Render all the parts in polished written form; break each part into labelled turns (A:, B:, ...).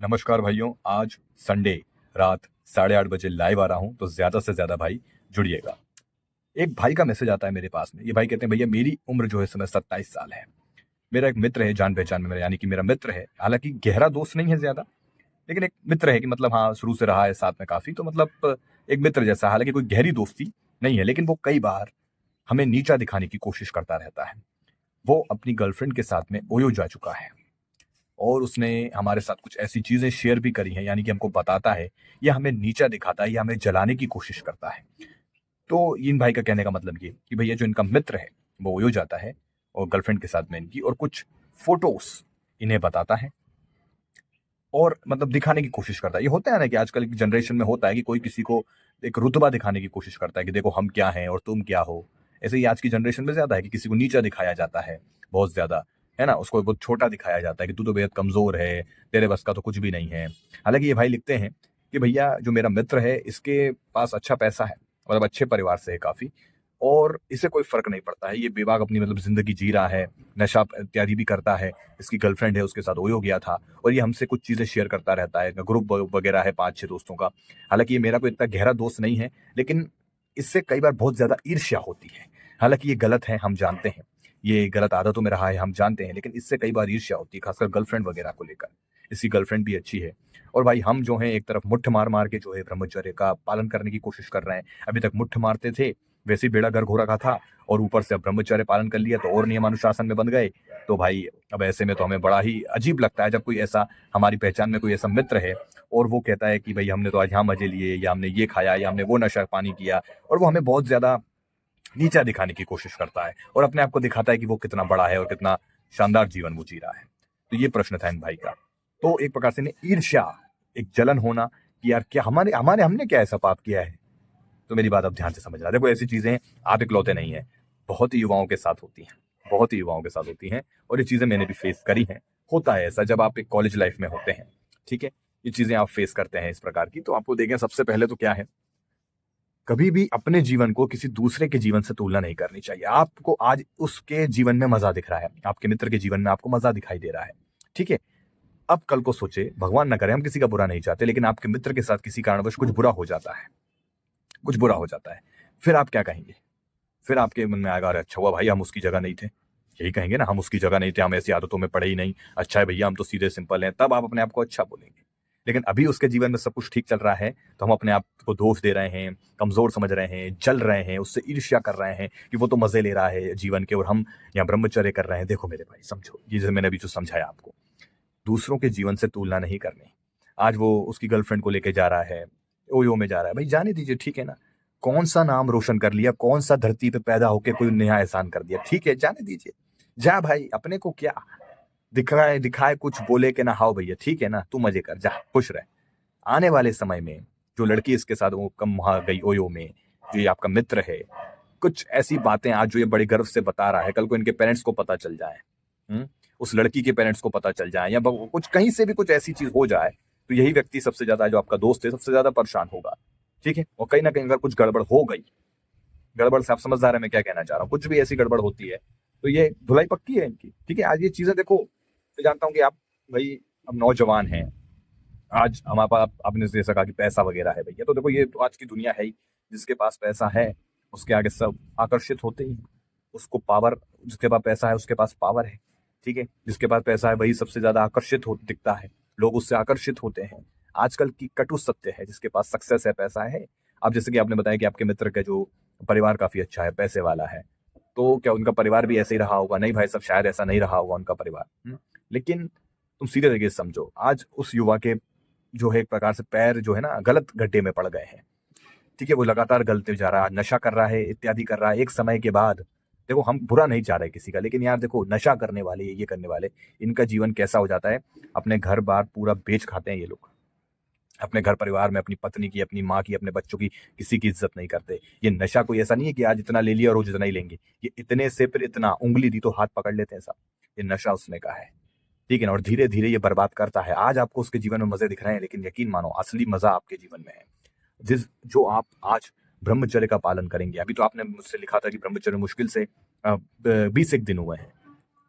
A: नमस्कार भाइयों, आज संडे रात 8:30 बजे लाइव आ रहा हूँ, तो ज़्यादा से ज़्यादा भाई जुड़िएगा। एक भाई का मैसेज आता है मेरे पास में। ये भाई कहते हैं, भैया मेरी उम्र जो है इस समय 27 साल है। मेरा एक मित्र है जान-पहचान में मेरा, यानी कि मेरा मित्र है। हालाँकि गहरा दोस्त नहीं है ज़्यादा, लेकिन एक मित्र है कि मतलब हाँ, शुरू से रहा है साथ में काफ़ी, तो मतलब एक मित्र जैसा। हालाँकि कोई गहरी दोस्ती नहीं है, लेकिन वो कई बार हमें नीचा दिखाने की कोशिश करता रहता है। वो अपनी गर्लफ्रेंड के साथ में ओयो जा चुका है। और उसने हमारे साथ कुछ ऐसी चीज़ें शेयर भी करी हैं, यानी कि हमको बताता है, या हमें नीचा दिखाता है या हमें जलाने की कोशिश करता है। तो इन भाई का कहने का मतलब ये कि भैया जो इनका मित्र है, वो ओयो जाता है और गर्लफ्रेंड के साथ में इनकी, और कुछ फ़ोटोज़ इन्हें बताता है और मतलब दिखाने की कोशिश करता है। ये होता है ना कि आजकल की जनरेशन में होता है कि कोई किसी को एक रुतबा दिखाने की कोशिश करता है कि देखो हम क्या हैं और तुम क्या हो। ऐसे ही आज की जनरेशन में ज़्यादा है कि किसी को नीचा दिखाया जाता है, बहुत ज़्यादा, है ना? उसको बहुत छोटा दिखाया जाता है कि तू तो बेहद कमज़ोर है, तेरे बस का तो कुछ भी नहीं है। हालाँकि ये भाई लिखते हैं कि भैया जो मेरा मित्र है, इसके पास अच्छा पैसा है, मतलब अच्छे परिवार से है काफ़ी, और इसे कोई फ़र्क नहीं पड़ता है। ये बेबाक अपनी मतलब ज़िंदगी जी रहा है, नशा इत्यादि भी करता है। इसकी गर्लफ्रेंड है, उसके साथ ओयो गया था, और ये हमसे कुछ चीज़ें शेयर करता रहता है। ग्रुप वगैरह है 5-6 दोस्तों का। हालाँकि ये मेरा कोई इतना गहरा दोस्त नहीं है, लेकिन इससे कई बार बहुत ज़्यादा ईर्ष्या होती है। हालाँकि ये गलत है, हम जानते हैं। ये गलत आदतों में रहा है, हम जानते हैं, लेकिन इससे कई बार ईर्ष्या होती है, खासकर गर्लफ्रेंड वगैरह को लेकर। इसकी गर्लफ्रेंड भी अच्छी है, और भाई हम जो हैं एक तरफ मुट्ठ मार-मार के जो है ब्रह्मचर्य का पालन करने की कोशिश कर रहे हैं। अभी तक मुट्ठ मारते थे, वैसे ही बेड़ा गर्क हो रखा था, और ऊपर से अब ब्रह्मचर्य पालन कर लिया तो और नियमानुशासन में बन गए। तो भाई अब ऐसे में तो हमें बड़ा ही अजीब लगता है जब कोई ऐसा हमारी पहचान में कोई ऐसा मित्र है, और वो कहता है कि भाई हमने तो आज यहाँ मजे लिए, या हमने ये खाया, या हमने वो नशा पानी किया, और वो हमें बहुत ज्यादा नीचा दिखाने की कोशिश करता है और अपने आप को दिखाता है कि वो कितना बड़ा है और कितना शानदार जीवन वो जी रहा है। तो ये प्रश्न था इन भाई का। तो एक प्रकार से ईर्ष्या, एक जलन होना कि यार क्या हमारे हमारे हमने क्या ऐसा पाप किया है। तो मेरी बात अब ध्यान से समझना। देखो ऐसी चीजें आप इकलौते नहीं है, बहुत ही युवाओं के साथ होती हैं, बहुत ही युवाओं के साथ होती हैं, और ये चीजें मैंने भी फेस करी हैं। होता है ऐसा जब आप एक कॉलेज लाइफ में होते हैं, ठीक है, ये चीजें आप फेस करते हैं इस प्रकार की। तो आपको देखें, सबसे पहले तो क्या है, कभी भी अपने जीवन को किसी दूसरे के जीवन से तुलना नहीं करनी चाहिए। आपको आज उसके जीवन में मजा दिख रहा है, आपके मित्र के जीवन में आपको मजा दिखाई दे रहा है, ठीक है। अब कल को सोचे, भगवान ना करे, हम किसी का बुरा नहीं चाहते, लेकिन आपके मित्र के साथ किसी कारणवश कुछ बुरा हो जाता है, कुछ बुरा हो जाता है, फिर आप क्या कहेंगे? फिर आपके मन में आएगा, अरे अच्छा हुआ भाई हम उसकी जगह नहीं थे। यही कहेंगे ना, हम उसकी जगह नहीं थे, हम ऐसी आदतों में पड़े ही नहीं। अच्छा है भैया, हम तो सीधे सिंपल हैं, तब आप अपने आप को अच्छा बोलेंगे। लेकिन अभी उसके जीवन में सब कुछ ठीक चल रहा है, तो हम अपने आप को दोष दे रहे हैं, कमजोर समझ रहे हैं, जल रहे हैं, उससे ईर्ष्या कर रहे हैं कि वो तो मजे ले रहा है जीवन के, और हम यहाँ ब्रह्मचर्य कर रहे हैं। देखो मेरे भाई, समझो ये जैसे मैंने अभी जो समझाया आपको, दूसरों के जीवन से तुलना नहीं करनी। आज वो उसकी गर्लफ्रेंड को लेके जा रहा है, ओयो में जा रहा है, भाई जाने दीजिए, ठीक है ना। कौन सा नाम रोशन कर लिया, कौन सा धरती पे पैदा होके कोई नया एहसान कर दिया, ठीक है, जाने दीजिए। जा भाई, अपने को क्या दिखाए दिखाए, कुछ बोले के ना, हाओ भैया ठीक है ना, तू मजे कर, जा खुश रह। आने वाले समय में जो लड़की इसके साथ वो कम वहां गई ओयो में, जो ये आपका मित्र है, कुछ ऐसी बातें आज जो ये बड़े गर्व से बता रहा है, कल को इनके पेरेंट्स को पता चल जाए, उस लड़की के पेरेंट्स को पता चल जाए, या कुछ कहीं से भी कुछ ऐसी चीज हो जाए, तो यही व्यक्ति सबसे ज्यादा, जो आपका दोस्त है, सबसे ज्यादा परेशान होगा, ठीक है। और कहीं ना कहीं अगर कुछ गड़बड़ हो गई, गड़बड़ से आप समझदार है मैं क्या कहना चाह रहा हूँ, कुछ भी ऐसी गड़बड़ होती है, तो ये धुलाई पक्की है इनकी, ठीक है। आज ये चीजें देखो, मैं जानता हूँ कि आप भाई अब नौजवान हैं, आज हमारे पास आपने जैसा कहा कि पैसा वगैरह है भैया, तो देखो ये तो आज की दुनिया है ही, जिसके पास पैसा है उसके आगे सब आकर्षित होते ही हैं। उसको पावर, जिसके पास पैसा है उसके पास पावर है, ठीक है। जिसके पास पैसा है वही सबसे ज्यादा आकर्षित हो दिखता है, लोग उससे आकर्षित होते हैं। आजकल की कटु सत्य है, जिसके पास सक्सेस है, पैसा है। अब जैसे कि आपने बताया कि आपके मित्र का जो परिवार काफी अच्छा है, पैसे वाला है, तो क्या उनका परिवार भी ऐसे ही रहा होगा? नहीं भाई सब, शायद ऐसा नहीं रहा होगा उनका परिवार। लेकिन तुम सीधे तरीके से समझो, आज उस युवा के जो है एक प्रकार से पैर जो है ना गलत गड्ढे में पड़ गए हैं, ठीक है। वो लगातार गलते जा रहा है, नशा कर रहा है, इत्यादि कर रहा है। एक समय के बाद देखो, हम बुरा नहीं चाह रहे किसी का, लेकिन यार देखो, नशा करने वाले, ये करने वाले, इनका जीवन कैसा हो जाता है, अपने घर बार पूरा बेच खाते हैं ये लोग। अपने घर परिवार में अपनी पत्नी की, अपनी माँ की, अपने बच्चों की किसी की इज्जत नहीं करते। ये नशा कोई ऐसा नहीं है कि आज इतना ले लिया और रोज इतना ही लेंगे। ये इतने से फिर इतना, उंगली दी तो हाथ पकड़ लेते हैं सब। ये नशा उसने का है, ठीक है ना। और धीरे धीरे ये बर्बाद करता है। आज आपको उसके जीवन में मजे दिख रहे हैं, लेकिन यकीन मानो असली मजा आपके जीवन में है, जिस जो आप आज ब्रह्मचर्य का पालन करेंगे। अभी तो आपने मुझसे लिखा था कि ब्रह्मचर्य मुश्किल से 20 एक दिन हुए हैं,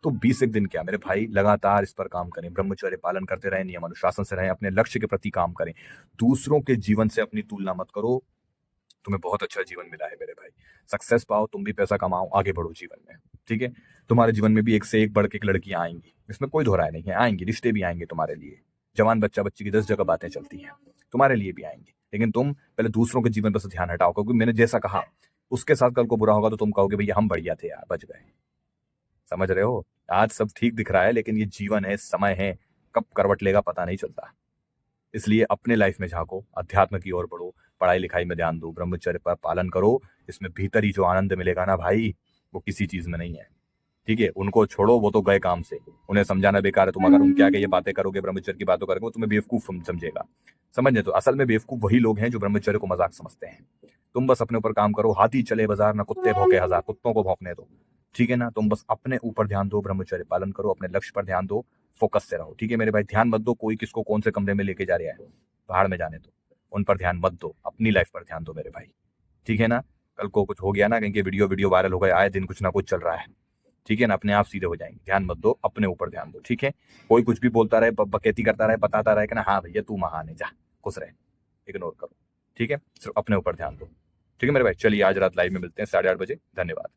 A: तो 20 एक दिन क्या मेरे भाई, लगातार इस पर काम करें, ब्रह्मचर्य पालन करते रहें, नियम अनुशासन से रहें, अपने लक्ष्य के प्रति काम करें। दूसरों के जीवन से अपनी तुलना मत करो। तुम्हें बहुत अच्छा जीवन मिला है मेरे भाई। सक्सेस पाओ, तुम भी पैसा कमाओ, आगे बढ़ो जीवन में। ठीक है? तुम्हारे जीवन में भी एक से एक बढ़ के एक लड़कियां आएंगी, इसमें कोई दो राय नहीं है। आएंगी, रिश्ते भी आएंगे तुम्हारे लिए। जवान बच्चा बच्ची की 10 जगह बातें चलती हैं, तुम्हारे लिए भी आएंगी। लेकिन तुम पहले दूसरों के जीवन पर से ध्यान हटाओ, क्योंकि मैंने जैसा कहा उसके साथ कल को बुरा होगा तो तुम कहोगे भैया हम बढ़िया थे यार, बच गए। समझ रहे हो? आज सब ठीक दिख रहा है, लेकिन ये जीवन है, समय है, कब करवट लेगा पता नहीं चलता। इसलिए अपने लाइफ में झांको, अध्यात्म की ओर बढ़ो, पढ़ाई लिखाई में ध्यान दो, ब्रह्मचर्य पर पालन करो। इसमें भीतर ही जो आनंद मिलेगा ना भाई, वो किसी चीज में नहीं है। ठीक है? उनको छोड़ो, वो तो गए काम से, उन्हें समझाना बेकार है। तुम अगर उनके आगे ये बातें करोगे, ब्रह्मचर्य की बातों करोगे, वो तुम्हें बेवकूफ समझेगा। समझे? तो असल में बेवकूफ वही लोग हैं जो ब्रह्मचर्य को मजाक समझते हैं। तुम बस अपने ऊपर काम करो। हाथी चले बाजार ना कुत्ते भौंके हजार, कुत्तों को भौंकने दो। ठीक है ना? तुम बस अपने ऊपर ध्यान दो, ब्रह्मचर्य पालन करो, अपने लक्ष्य पर ध्यान दो, फोकस से रहो। ठीक है मेरे भाई? ध्यान मत दो कोई किसको कौन से कमरे में लेके जा रहा है, बाहर में जाने दो। उन पर ध्यान मत दो, अपनी लाइफ पर ध्यान दो मेरे भाई। ठीक है ना? कल को कुछ हो गया ना, कहीं के वीडियो वायरल हो गए, आए दिन कुछ ना कुछ चल रहा है। ठीक है ना? अपने आप सीधे हो जाएंगे। ध्यान मत दो, अपने ऊपर ध्यान दो। ठीक है? कोई कुछ भी बोलता रहे, बकैती करता रहे, बताता रहे कि ना हाँ भैया तू महान है, जा खुश रहे, इग्नोर करो। ठीक है? सिर्फ अपने ऊपर ध्यान दो। ठीक है मेरे भाई? चलिए आज रात लाइव में मिलते हैं 8:30 बजे। धन्यवाद।